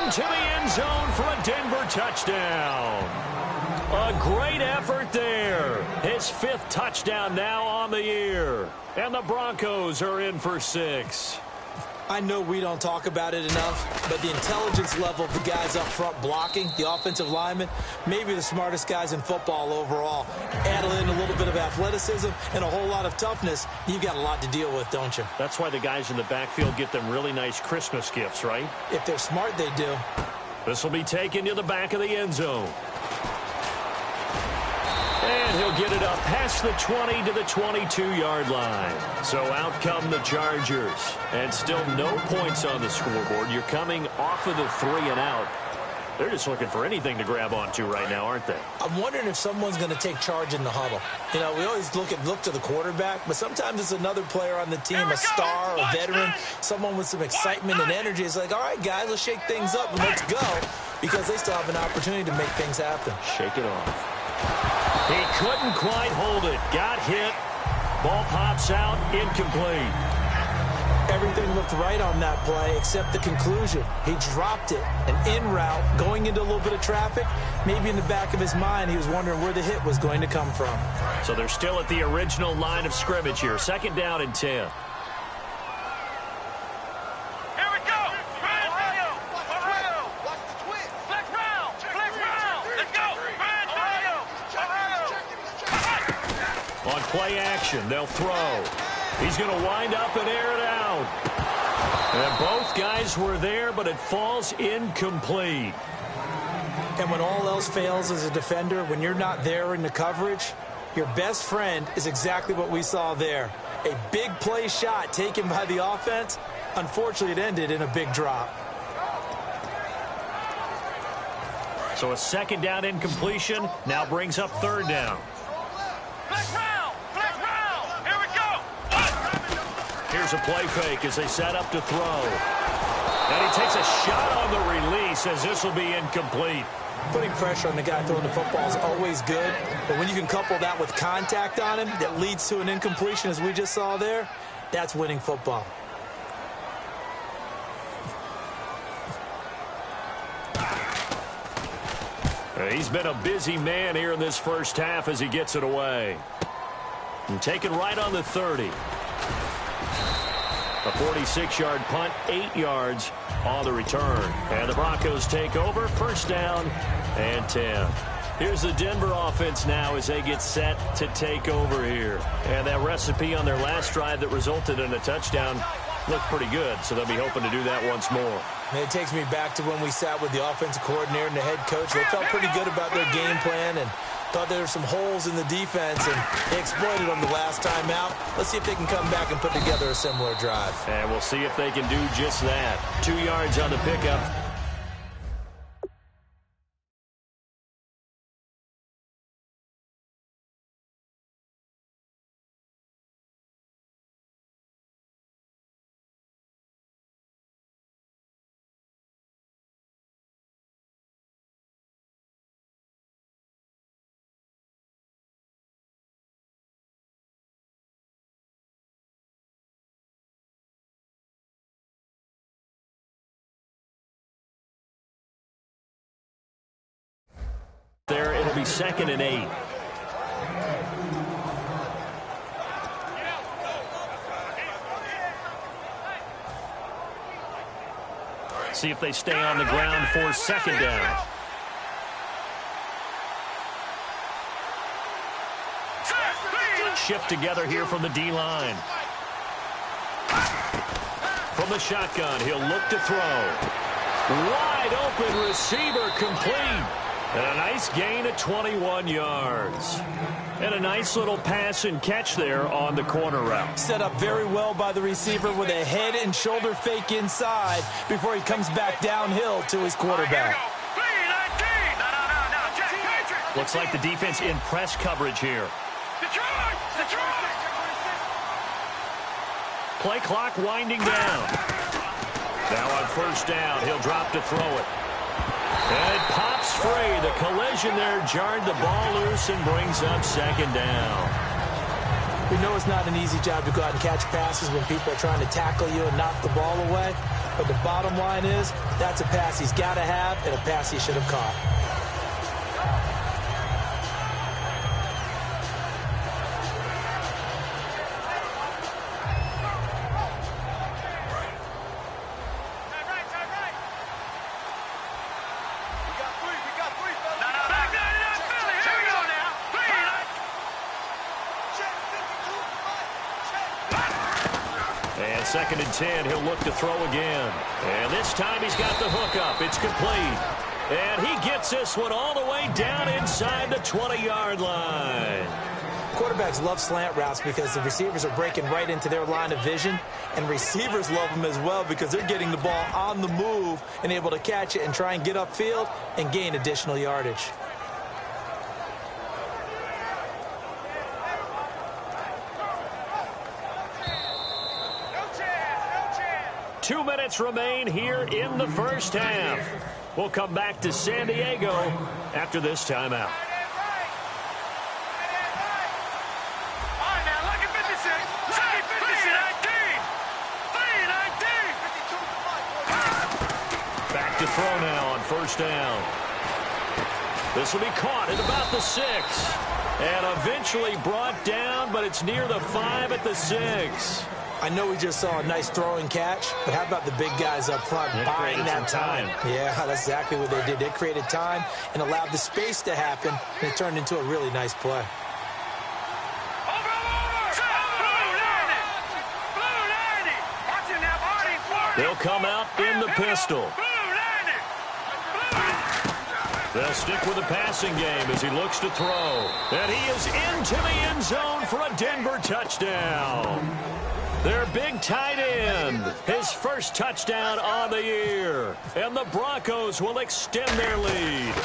into the end zone for a Denver touchdown. A great effort there. His 5th touchdown now on the year. And the Broncos are in for 6. I know we don't talk about it enough, but the intelligence level of the guys up front blocking, the offensive linemen, maybe the smartest guys in football overall. Add in a little bit of athleticism and a whole lot of toughness, you've got a lot to deal with, don't you? That's why the guys in the backfield get them really nice Christmas gifts, right? If they're smart, they do. This will be taken to the back of the end zone. And he'll get it up past the 20 to the 22-yard line. So out come the Chargers. And still no points on the scoreboard. You're coming off of the 3 and out. They're just looking for anything to grab onto right now, aren't they? I'm wondering if someone's going to take charge in the huddle. You know, we always look to the quarterback, but sometimes it's another player on the team, a star, a veteran, someone with some excitement and energy. It's like, all right, guys, let's shake things up and let's go, because they still have an opportunity to make things happen. Shake it off. He couldn't quite hold it. Got hit. Ball pops out. Incomplete. Everything looked right on that play except the conclusion. He dropped it. An in route, going into a little bit of traffic. Maybe in the back of his mind, he was wondering where the hit was going to come from. So they're still at the original line of scrimmage here. 2nd down and 10. Play action. They'll throw. He's going to wind up and air it out. And both guys were there, but it falls incomplete. And when all else fails as a defender, when you're not there in the coverage, your best friend is exactly what we saw there. A big play shot taken by the offense. Unfortunately, it ended in a big drop. So a 2nd down incompletion now brings up 3rd down. Here's a play fake as they set up to throw. And he takes a shot on the release as this will be incomplete. Putting pressure on the guy throwing the football is always good, but when you can couple that with contact on him that leads to an incompletion as we just saw there, that's winning football. He's been a busy man here in this first half as he gets it away. And taken right on the 30. A 46-yard punt, 8 yards on the return. And the Broncos take over, 1st down and 10. Here's the Denver offense now as they get set to take over here. And that recipe on their last drive that resulted in a touchdown looked pretty good, so they'll be hoping to do that once more. And it takes me back to when we sat with the offensive coordinator and the head coach. They felt pretty good about their game plan and thought there were some holes in the defense, and they exploited them the last time out. Let's see if they can come back and put together a similar drive. And we'll see if they can do just that. 2 yards on the pickup. There, it'll be 2nd and 8. See if they stay on the ground for 2nd down. Shift together here from the D-line. From the shotgun, he'll look to throw. Wide open receiver complete. And a nice gain of 21 yards. And a nice little pass and catch there on the corner route. Set up very well by the receiver with a head and shoulder fake inside before he comes back downhill to his quarterback. Looks like the defense in press coverage here. Play clock winding down. Now on 1st down, he'll drop to throw it. And it pops free. The collision there jarred the ball loose and brings up 2nd down. We know it's not an easy job to go out and catch passes when people are trying to tackle you and knock the ball away. But the bottom line is, that's a pass he's got to have and a pass he should have caught. Second and 10, he'll look to throw again. And this time he's got the hook up. It's complete. And he gets this one all the way down inside the 20-yard line. Quarterbacks love slant routes because the receivers are breaking right into their line of vision. And receivers love them as well because they're getting the ball on the move and able to catch it and try and get upfield and gain additional yardage. 2 minutes remain here in the first half. We'll come back to San Diego after this timeout. Back to throw now on first down. This will be caught at about the 6. And eventually brought down, but it's near the 5 at the 6. I know we just saw a nice throwing catch, but how about the big guys up front buying that time? Yeah, that's exactly what they did. They created time and allowed the space to happen, and it turned into a really nice play. They'll come out in the pistol. They'll stick with the passing game as he looks to throw. And he is into the end zone for a Denver touchdown. Their big tight end, his first touchdown on the year. And the Broncos will extend their lead.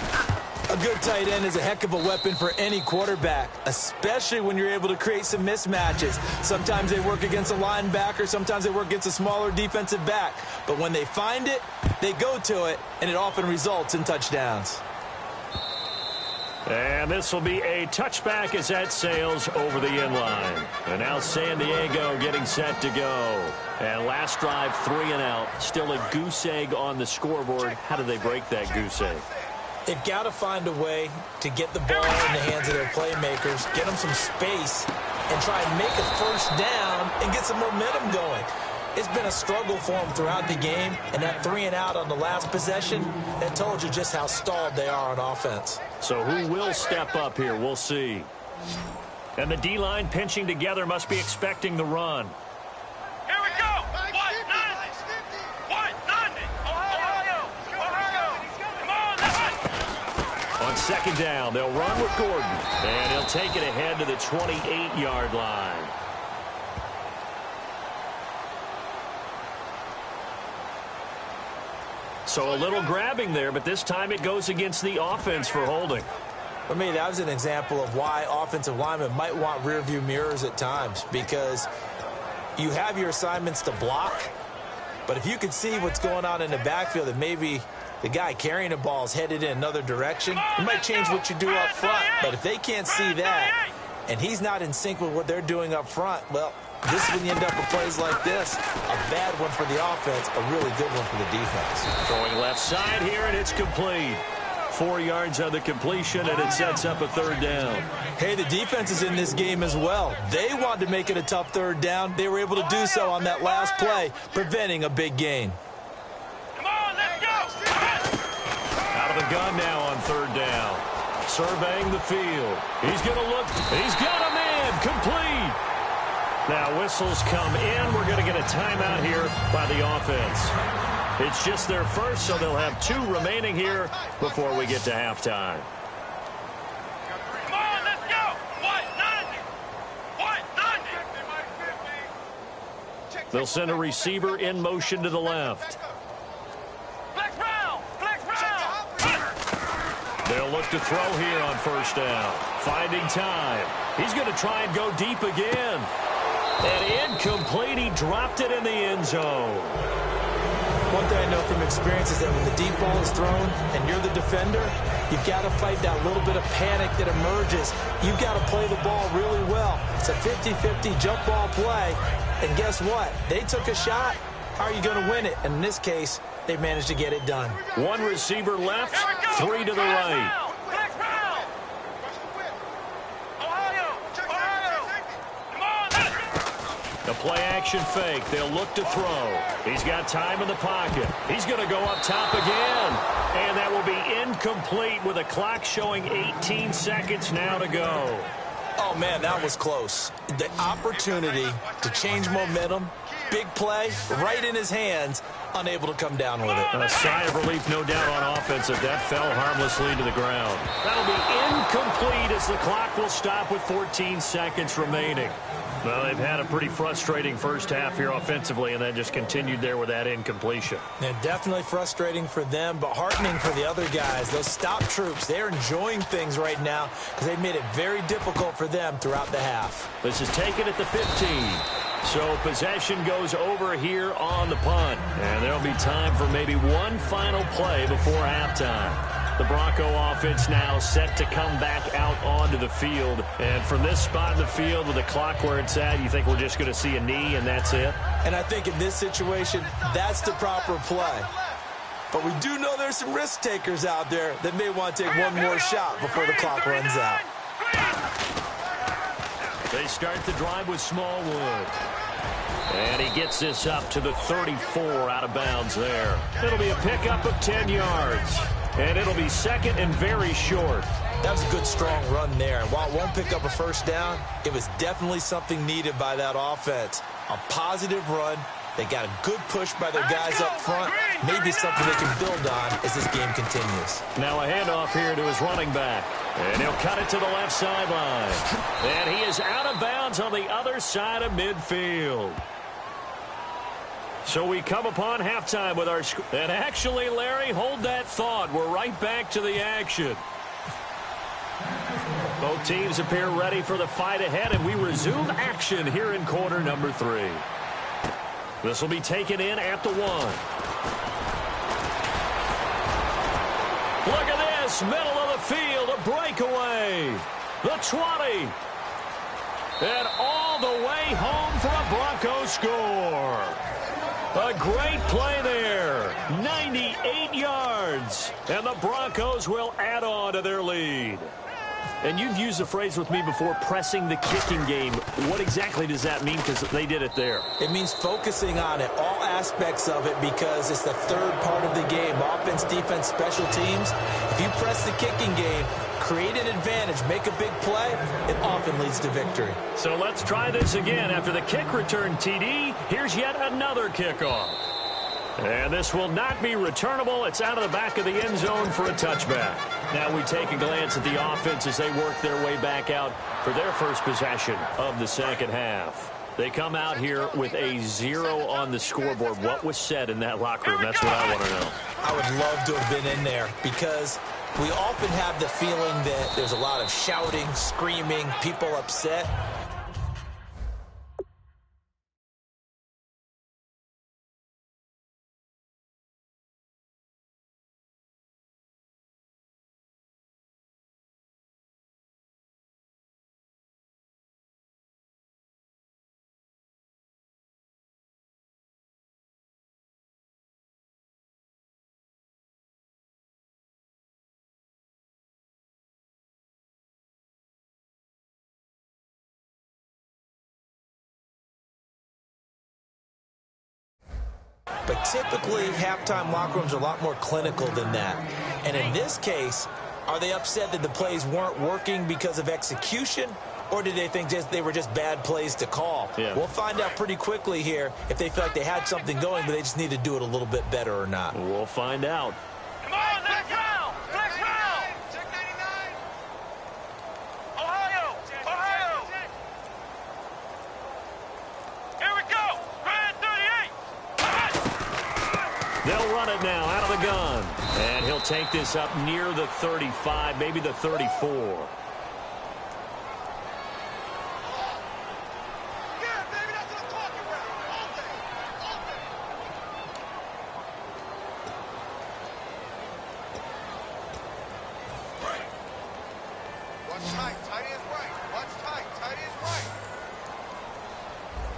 A good tight end is a heck of a weapon for any quarterback, especially when you're able to create some mismatches. Sometimes they work against a linebacker, sometimes they work against a smaller defensive back. But when they find it, they go to it, and it often results in touchdowns. And this will be a touchback as that sails over the end line. And now San Diego getting set to go. And last drive, 3 and out. Still a goose egg on the scoreboard. How do they break that goose egg? They've got to find a way to get the ball in the hands of their playmakers, get them some space, and try and make a first down and get some momentum going. It's been a struggle for them throughout the game, and that 3 and out on the last possession, that told you just how stalled they are on offense. So who will step up here? We'll see. And the D-line pinching together must be expecting the run. Here we go. Ohio. Come on, let's go. On second down, they'll run with Gordon. And he'll take it ahead to the 28-yard line. So a little grabbing there, but this time it goes against the offense for holding. For me, that was an example of why offensive linemen might want rearview mirrors at times, because you have your assignments to block, but if you can see what's going on in the backfield and maybe the guy carrying the ball is headed in another direction, it might change what you do up front. But if they can't see that and he's not in sync with what they're doing up front, well, this is when you end up with plays like this. A bad one for the offense, a really good one for the defense. Throwing left side here, and it's complete. 4 yards on the completion, and it sets up a third down. Hey, the defense is in this game as well. They wanted to make it a tough third down. They were able to do so on that last play, preventing a big gain. Come on, let's go. Out of the gun now on third down. Surveying the field. He's going to look. He's got a man. Complete. Now whistles come in. We're going to get a timeout here by the offense. It's just their first, so they'll have 2 remaining here before we get to halftime. Come on, let's go. 190. They'll send a receiver in motion to the left. Flex round. They'll look to throw here on first down. Finding time. He's going to try and go deep again. And incomplete. He dropped it in the end zone. One thing I know from experience is that when the deep ball is thrown and you're the defender, you've got to fight that little bit of panic that emerges. You've got to play the ball really well. It's a 50-50 jump ball play. And guess what? They took a shot. How are you going to win it? And in this case, they managed to get it done. One receiver left, three to the right. A play-action fake. They'll look to throw. He's got time in the pocket. He's going to go up top again. And that will be incomplete with a clock showing 18 seconds now to go. Oh, man, that was close. The opportunity to change momentum, big play, right in his hands, unable to come down with it. A sigh of relief, no doubt, on offense if that fell harmlessly to the ground. That'll be incomplete as the clock will stop with 14 seconds remaining. Well, they've had a pretty frustrating first half here offensively and then just continued there with that incompletion. Yeah, definitely frustrating for them, but heartening for the other guys. Those stop troops, they're enjoying things right now because they made it very difficult for them throughout the half. This is taken at the 15. So possession goes over here on the punt. And there'll be time for maybe one final play before halftime. The Bronco offense now set to come back out onto the field. And from this spot in the field with the clock where it's at, you think we're just going to see a knee and that's it? And I think in this situation, that's the proper play. But we do know there's some risk takers out there that may want to take one more shot before the clock runs out. They start the drive with Smallwood. And he gets this up to the 34 out of bounds there. It'll be a pickup of 10 yards. And it'll be second and very short. That was a good, strong run there. And while it won't pick up a first down, it was definitely something needed by that offense. A positive run. They got a good push by their guys up front. Maybe something they can build on as this game continues. Now a handoff here to his running back. And he'll cut it to the left sideline. And he is out of bounds on the other side of midfield. So we come upon halftime with our... And actually, Larry, hold that thought. We're right back to the action. Both teams appear ready for the fight ahead, and we resume action here in quarter number 3. This will be taken in at the 1. Look at this, middle of the field, a breakaway. The 20. And all the way home for a Bronco score. A great play there. 98 yards. And the Broncos will add on to their lead. And you've used the phrase with me before, pressing the kicking game. What exactly does that mean? Because they did it there. It means focusing on it, all aspects of it, because it's the third part of the game. Offense, defense, special teams. If you press the kicking game, create an advantage, make a big play, it often leads to victory. So let's try this again. After the kick return, TD, here's yet another kickoff. And this will not be returnable. It's out of the back of the end zone for a touchback. Now we take a glance at the offense as they work their way back out for their first possession of the second half. They come out here with a 0 on the scoreboard. What was said in that locker room? That's what I want to know. I would love to have been in there because we often have the feeling that there's a lot of shouting, screaming, people upset. But typically, halftime locker rooms are a lot more clinical than that. And in this case, are they upset that the plays weren't working because of execution? Or did they think they were just bad plays to call? Yeah. We'll find out pretty quickly here if they feel like they had something going, but they just need to do it a little bit better or not. We'll find out. Come on, let's go! Let's go! Check 99. Ohio! Ohio! Here we go! Grand 38! They'll run it now out of the gun. And he'll take this up near the 35, maybe the 34. Watch tight. Tight is right. Watch tight. Tight is right.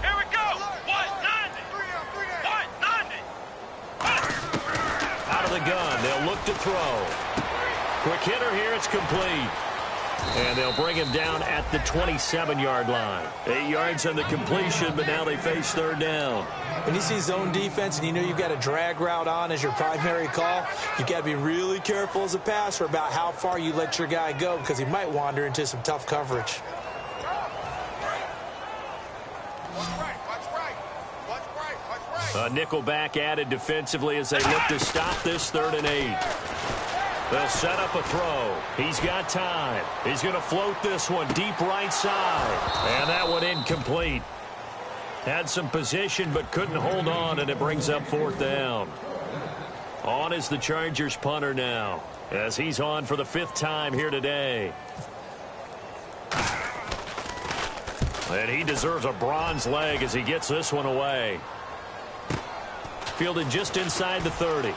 Here we go. 190. 190. Out of the gun. They'll look to throw. Quick hitter here. It's complete. And they'll bring him down at the 27-yard line. 8 yards on the completion, but now they face third down. When you see zone defense and you know you've got a drag route on as your primary call, you've got to be really careful as a passer about how far you let your guy go because he might wander into some tough coverage. A nickel back added defensively as they look to stop this 3rd and 8. They'll set up a throw. He's got time. He's going to float this one deep right side. And that one incomplete. Had some position but couldn't hold on, and it brings up 4th down. On is the Chargers punter now, as he's on for the 5th time here today. And he deserves a bronze leg as he gets this one away. Fielded just inside the 30.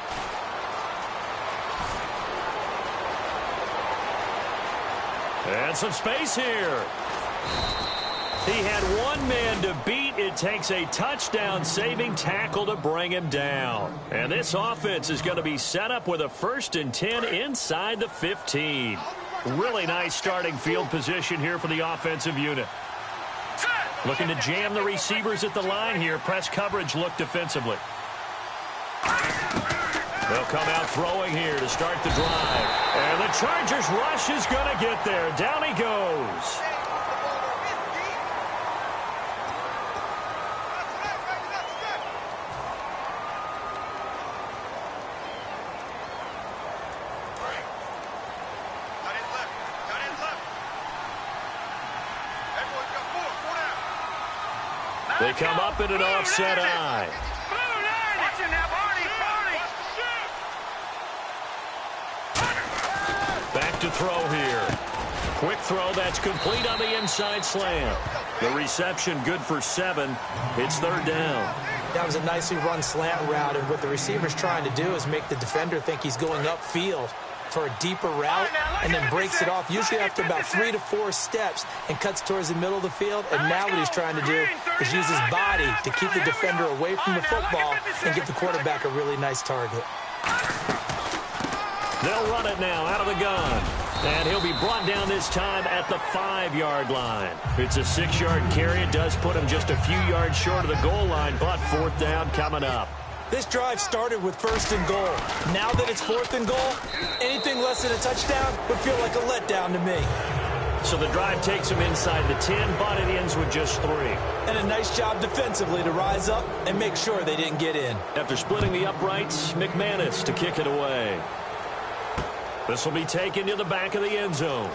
And some space here. He had one man to beat. It takes a touchdown-saving tackle to bring him down. And this offense is going to be set up with a 1st and 10 inside the 15. Really nice starting field position here for the offensive unit. Looking to jam the receivers at the line here. Press coverage look defensively. They'll come out throwing here to start the drive. And the Chargers rush is going to get there. Down he goes. They come up in an offset eye. Back to throw here. Quick throw that's complete on the inside slant. The reception good for 7. It's 3rd down. That was a nicely run slant route, and what the receiver's trying to do is make the defender think he's going upfield for a deeper route and then breaks it off usually after about 3 to 4 steps and cuts towards the middle of the field. And now what he's trying to do is use his body to keep the defender away from the football and give the quarterback a really nice target. They'll run it now out of the gun. And he'll be brought down this time at the 5-yard line. It's a 6-yard carry. It does put him just a few yards short of the goal line, but 4th down coming up. This drive started with 1st and goal. Now that it's 4th and goal, anything less than a touchdown would feel like a letdown to me. So the drive takes him inside the 10, but it ends with just 3. And a nice job defensively to rise up and make sure they didn't get in. After splitting the uprights, McManus to kick it away. This will be taken to the back of the end zone.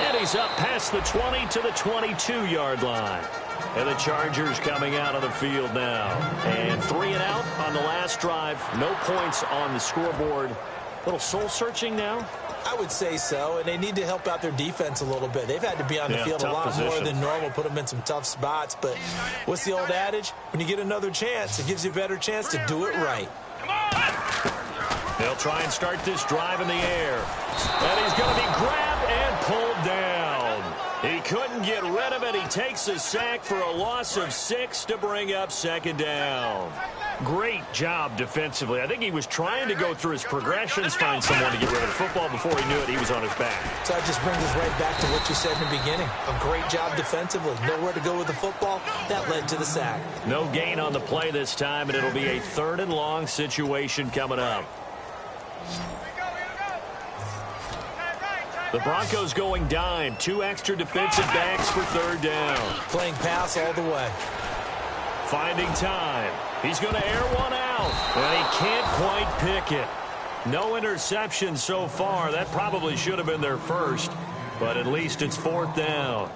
And he's up past the 20 to the 22-yard line. And the Chargers coming out of the field now. And 3 and out on the last drive. No points on the scoreboard. Little soul-searching now? I would say so, and they need to help out their defense a little bit. They've had to be on the field a lot more than normal, put them in some tough spots. But what's the old adage? When you get another chance, it gives you a better chance to do it right. They'll try and start this drive in the air. And he's going to be grabbed and pulled down. He couldn't get rid of it. He takes a sack for a loss of 6 to bring up 2nd down. Great job defensively. I think he was trying to go through his progressions, find someone to get rid of the football. Before he knew it, he was on his back. So that just brings us right back to what you said in the beginning. A great job defensively. Nowhere to go with the football. That led to the sack. No gain on the play this time, and it'll be a 3rd and long situation coming up. The Broncos going dime. 2 extra defensive backs for 3rd down. Playing pass all the way. Finding time. He's going to air one out. And he can't quite pick it. No interception so far. That probably should have been their first. But at least it's 4th down.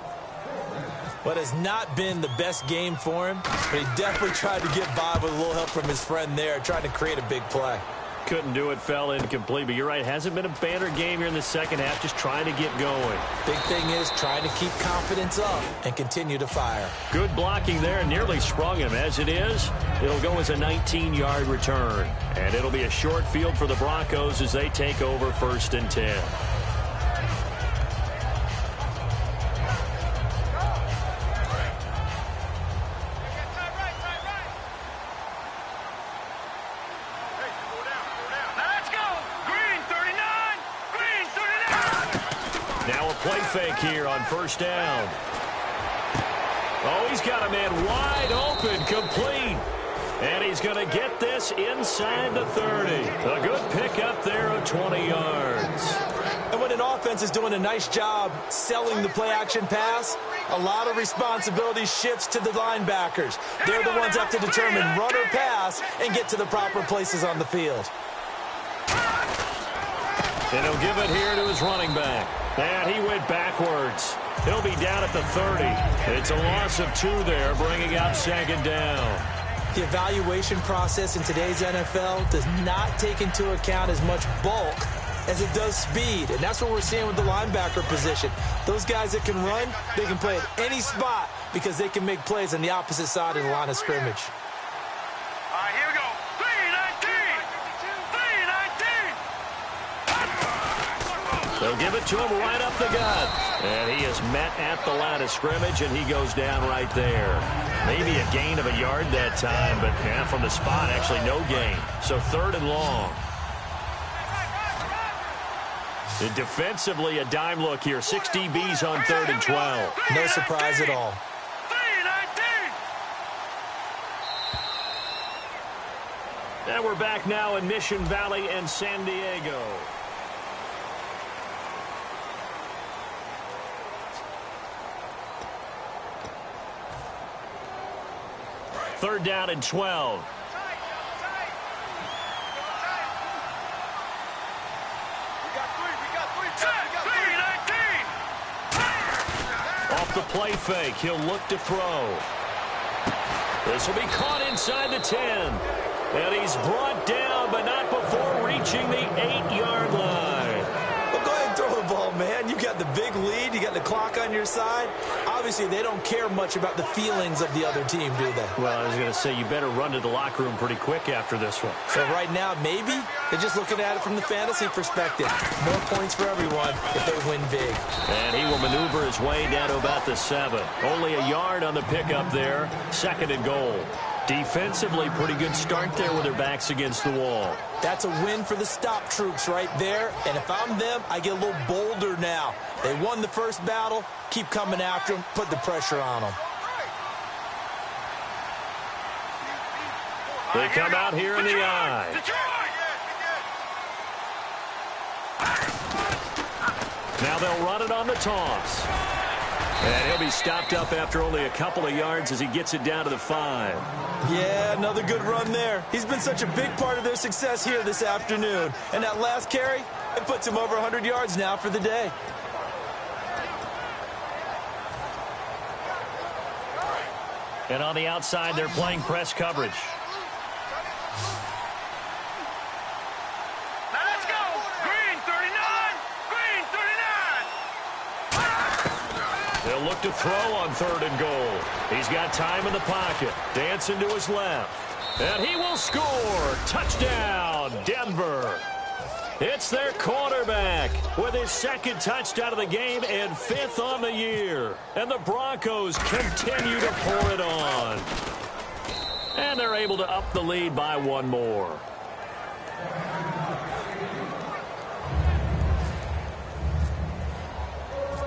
What has not been the best game for him, but he definitely tried to get by with a little help from his friend there, trying to create a big play. Couldn't do it, fell incomplete. But you're right, hasn't been a banner game here in the second half, just trying to get going. Big thing is trying to keep confidence up and continue to fire. Good blocking there, nearly sprung him. As it is, it'll go as a 19-yard return. And it'll be a short field for the Broncos as they take over 1st and 10. play fake here on first down. Oh, he's got a man wide open, complete. And he's going to get this inside the 30. A good pickup there of 20 yards. And when an offense is doing a nice job selling the play-action pass, a lot of responsibility shifts to the linebackers. They're the ones that have to determine run or pass and get to the proper places on the field. And he'll give it here to his running back. And he went backwards. He'll be down at the 30. It's a loss of 2 there, bringing up second down. The evaluation process in today's NFL does not take into account as much bulk as it does speed. And that's what we're seeing with the linebacker position. Those guys that can run, they can play at any spot because they can make plays on the opposite side of the line of scrimmage. All right, here we go. 3-19. They'll give it to him right up the gut. And he is met at the line of scrimmage, and he goes down right there. Maybe a gain of a yard that time, but yeah, from the spot, actually no gain. So 3rd and long. And defensively, a dime look here. 6 DBs on 3rd and 12. No surprise at all. 3-19. And we're back now in Mission Valley and San Diego. Third down and 12. Off the play fake, he'll look to throw. This will be caught inside the 10. And he's brought down, but not before reaching the 8-yard line. Well, go ahead and throw the ball, man. You got the big lead. You got the clock on your side. Obviously, they don't care much about the feelings of the other team, do they? Well, I was going to say, you better run to the locker room pretty quick after this one. So right now, maybe they're just looking at it from the fantasy perspective. More points for everyone if they win big. And he will maneuver his way down to about the 7. Only a yard on the pickup there. 2nd and goal. Defensively, pretty good start there with their backs against the wall. That's a win for the stop troops right there. And if I'm them, I get a little bolder now. They won the first battle. Keep coming after them. Put the pressure on them. They come out here in the eye. Now they'll run it on the toss. And he'll be stopped up after only a couple of yards as he gets it down to the 5. Yeah, another good run there. He's been such a big part of their success here this afternoon. And that last carry, it puts him over 100 yards now for the day. And on the outside, they're playing press coverage. Now let's go. Green 39. Green 39. They'll look to throw on 3rd and goal. He's got time in the pocket. Dancing to his left. And he will score. Touchdown, Denver. It's their quarterback with his 2nd touchdown of the game and 5th on the year. And the Broncos continue to pour it on. And they're able to up the lead by 1 more.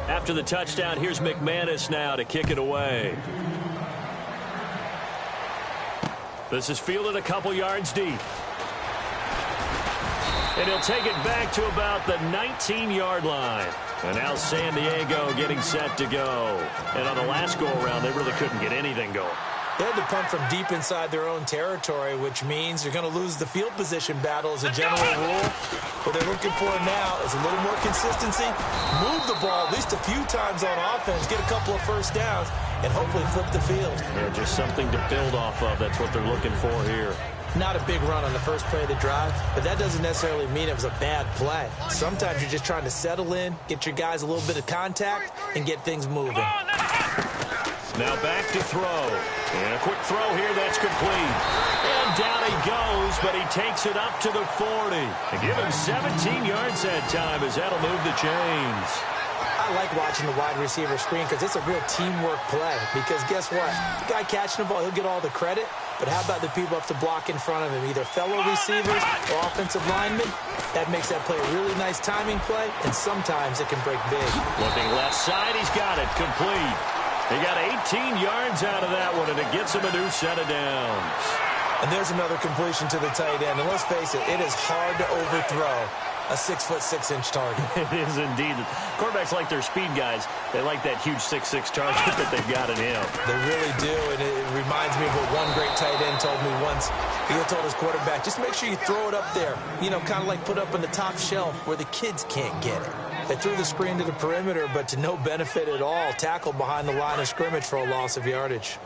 After the touchdown, here's McManus now to kick it away. This is fielded a couple yards deep. And he'll take it back to about the 19-yard line. And now San Diego getting set to go. And on the last go-around, they really couldn't get anything going. They had to punt from deep inside their own territory, which means you're going to lose the field position battle as a general rule. What they're looking for now is a little more consistency, move the ball at least a few times on offense, get a couple of first downs, and hopefully flip the field. Yeah, just something to build off of. That's what they're looking for here. Not a big run on the first play of the drive, but that doesn't necessarily mean it was a bad play. Sometimes you're just trying to settle in, get your guys a little bit of contact, and get things moving. Now back to throw. And a quick throw here, that's complete. And down he goes, but he takes it up to the 40. And give him 17 yards that time as that'll move the chains. I like watching the wide receiver screen because it's a real teamwork play. Because guess what? The guy catching the ball, he'll get all the credit. But how about the people up to block in front of him, either fellow receivers or offensive linemen? That makes that play a really nice timing play, and sometimes it can break big. Looking left side, he's got it complete. He got 18 yards out of that one, and it gets him a new set of downs. And there's another completion to the tight end. And let's face it is hard to overthrow a 6'6" target. It is indeed. Quarterbacks like their speed guys. They like that huge 6'6" target that they've got in him. They really do, and it reminds me of what one great tight end told me once. He told his quarterback, just make sure you throw it up there. You know, kind of like put up on the top shelf where the kids can't get it. They threw the screen to the perimeter, but to no benefit at all. Tackled behind the line of scrimmage for a loss of yardage.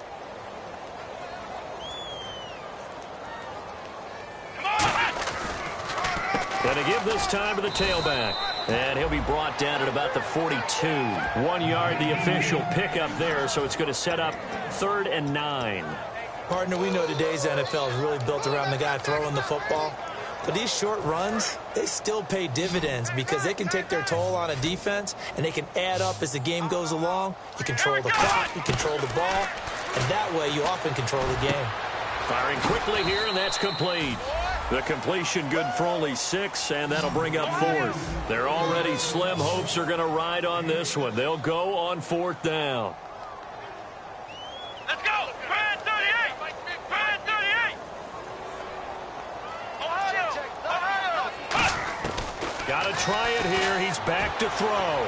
Going to give this time to the tailback. And he'll be brought down at about the 42. 1 yard, the official pickup there, so it's going to set up 3rd and 9. Partner, we know today's NFL is really built around the guy throwing the football. But these short runs, they still pay dividends because they can take their toll on a defense, and they can add up as the game goes along. You control the clock, you control the ball, and that way you often control the game. Firing quickly here, and that's complete. The completion good for only 6, and that'll bring up 4th. They're already slim hopes are going to ride on this one. They'll go on 4th down. Let's go! Brand 38! Brand 38! Ohio! Got to try it here. He's back to throw.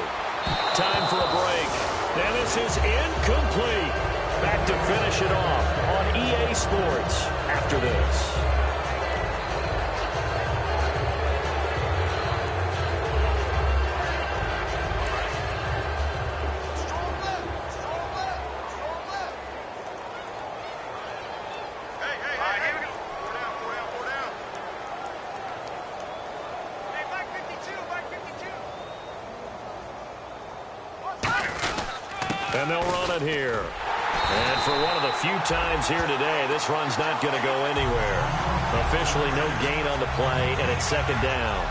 Time for a break. And this is incomplete. Back to finish it off on EA Sports after this. And they'll run it here. And for one of the few times here today, this run's not going to go anywhere. Officially no gain on the play, and it's 2nd down.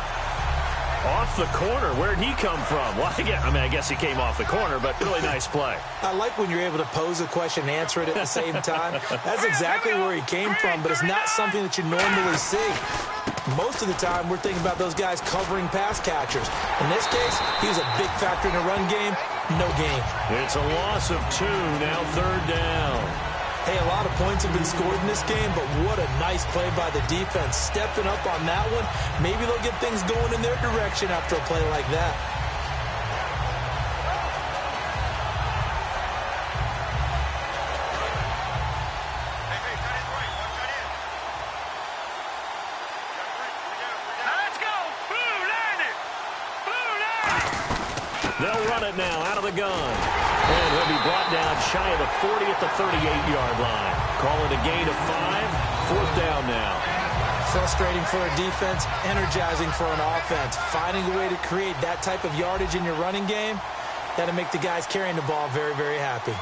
Off the corner. Where'd he come from? Well, I guess he came off the corner, but really nice play. I like when you're able to pose a question and answer it at the same time. That's exactly where he came from, but it's not something that you normally see. Most of the time, we're thinking about those guys covering pass catchers. In this case, he was a big factor in the run game. No gain. It's a loss of 2, now 3rd down. Hey, a lot of points have been scored in this game, but what a nice play by the defense. Stepping up on that one, maybe they'll get things going in their direction after a play like that. They'll run it now out of the gun. And he'll be brought down shy of the 40 at the 38-yard line. Call it a gain of 5. 4th down now. Frustrating for a defense, energizing for an offense. Finding a way to create that type of yardage in your running game, that'll make the guys carrying the ball very, very happy.